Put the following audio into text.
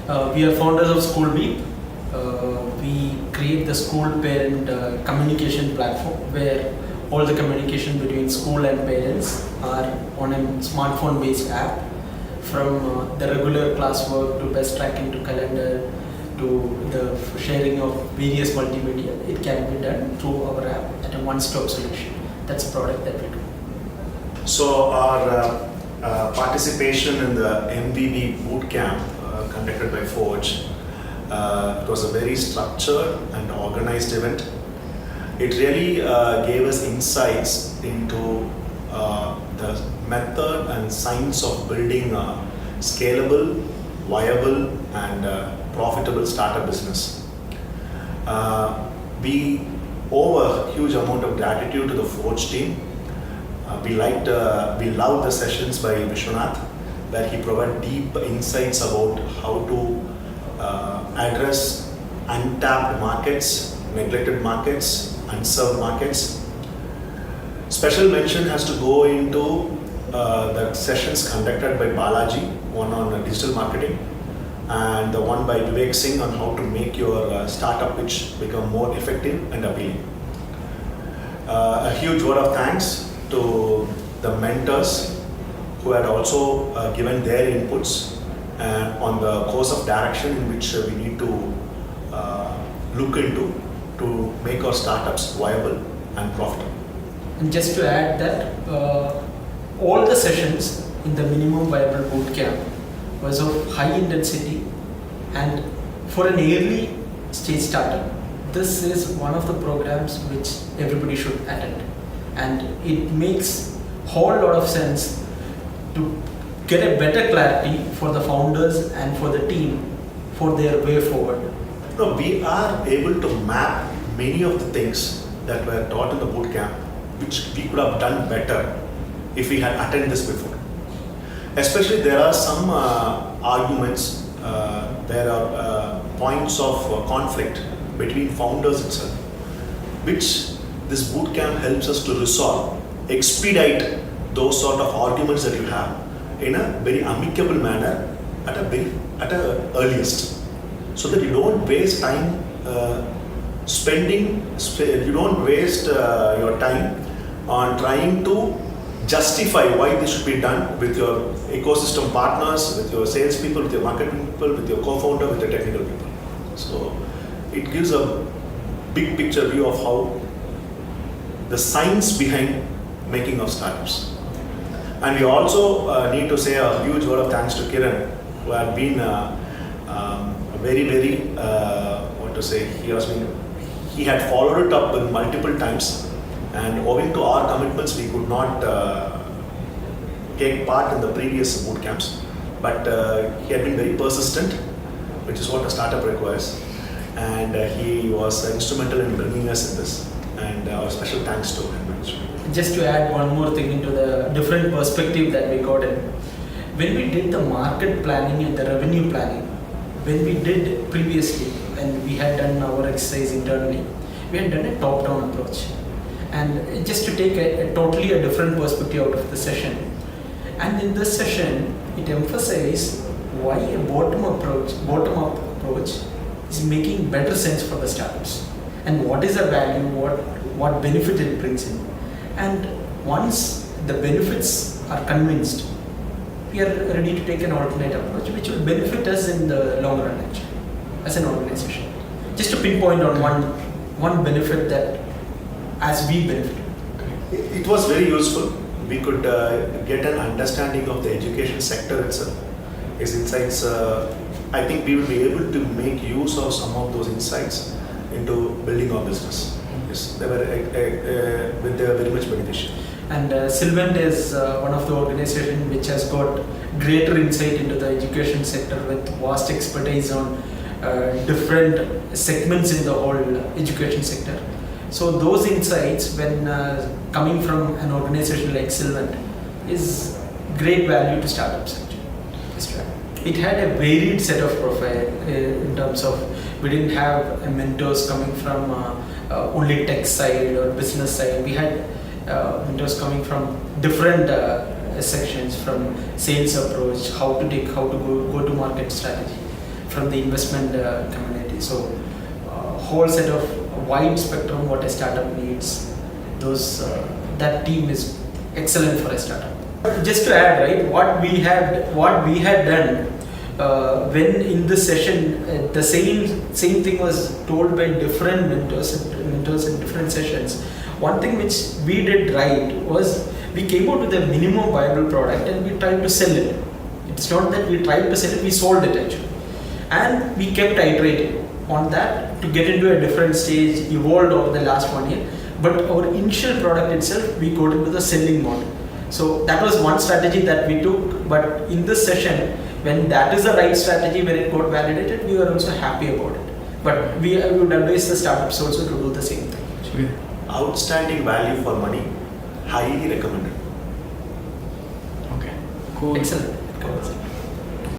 We are founders of SkoolBeep. We create the school parent communication platform where all the communication between school and parents are on a smartphone based app, from the regular classwork to best tracking to calendar to the sharing of various multimedia. It can be done through our app at a one-stop solution. That's a product that we do. So our participation in the MVB BootCamp conducted by Forge, it was a very structured and organized event. It really gave us insights into the method and science of building a scalable, viable and profitable startup business. We owe a huge amount of gratitude to the Forge team. We loved the sessions by Vishwanath, where he provided deep insights about how to address untapped markets, neglected markets, unserved markets. Special mention has to go into the sessions conducted by Balaji, one on digital marketing, and the one by Vivek Singh on how to make your startup pitch become more effective and appealing. A huge word of thanks to the mentors who had also given their inputs on the course of direction in which we need to look into to make our startups viable and profitable. And just to add that all the sessions in the minimum viable bootcamp was of high intensity, and for an early stage startup, this is one of the programs which everybody should attend. And it makes a whole lot of sense to get a better clarity for the founders and for the team for their way forward. No, we are able to map many of the things that were taught in the bootcamp, which we could have done better if we had attended this before. Especially there are some arguments, there are points of conflict between founders itself, which this bootcamp helps us to resolve, expedite those sort of arguments that you have in a very amicable manner at a earliest, so that you don't waste time you don't waste your time on trying to justify why this should be done with your ecosystem partners, with your salespeople, with your marketing people, with your co-founder, with your technical people. So it gives a big picture view of how the science behind making of startups. And we also need to say a huge word of thanks to Kiran, who had been he had followed it up with multiple times, and owing to our commitments we could not take part in the previous boot camps, but he had been very persistent, which is what a startup requires, and he was instrumental in bringing us in this, and our special thanks to him. Just to add one more thing into the different perspective that we got in, when we did the market planning and the revenue planning, when we did previously, when we had done our exercise internally, we had done a top-down approach. And just to take a totally different perspective out of the session. And in this session, it emphasized why a bottom-up approach is making better sense for the startups. And what is the value, what benefit it brings in. And once the benefits are convinced, we are ready to take an alternate approach which will benefit us in the long run actually, as an organization. Just to pinpoint on one benefit that as we benefit. It was very useful. We could get an understanding of the education sector itself. His insights, I think we will be able to make use of some of those insights into building our business. Yes, they were very much beneficial. And Sylvant is one of the organizations which has got greater insight into the education sector with vast expertise on different segments in the whole education sector. So those insights, when coming from an organization like Sylvant, is great value to startups actually. It had a varied set of profile in terms of, we didn't have mentors coming from only tech side or business side. We had mentors coming from different sections, from sales approach, how to go to market strategy, from the investment community. So whole set of wide spectrum what a startup needs. Those that team is excellent for a startup. Just to add, right, what we had done when in this session, the same thing was told by different mentors in different sessions. One thing which we did right was we came out with a minimum viable product and we tried to sell it. It's not that we tried to sell it, we sold it actually. And we kept iterating on that to get into a different stage, evolved over the last 1 year. But our initial product itself, we got into the selling model. So that was one strategy that we took. But in this session, when that is the right strategy, when it got validated, we were also happy about it. But we would advise the startups also to do the same thing. Okay. Outstanding value for money, highly recommended. Okay. Cool. Excellent.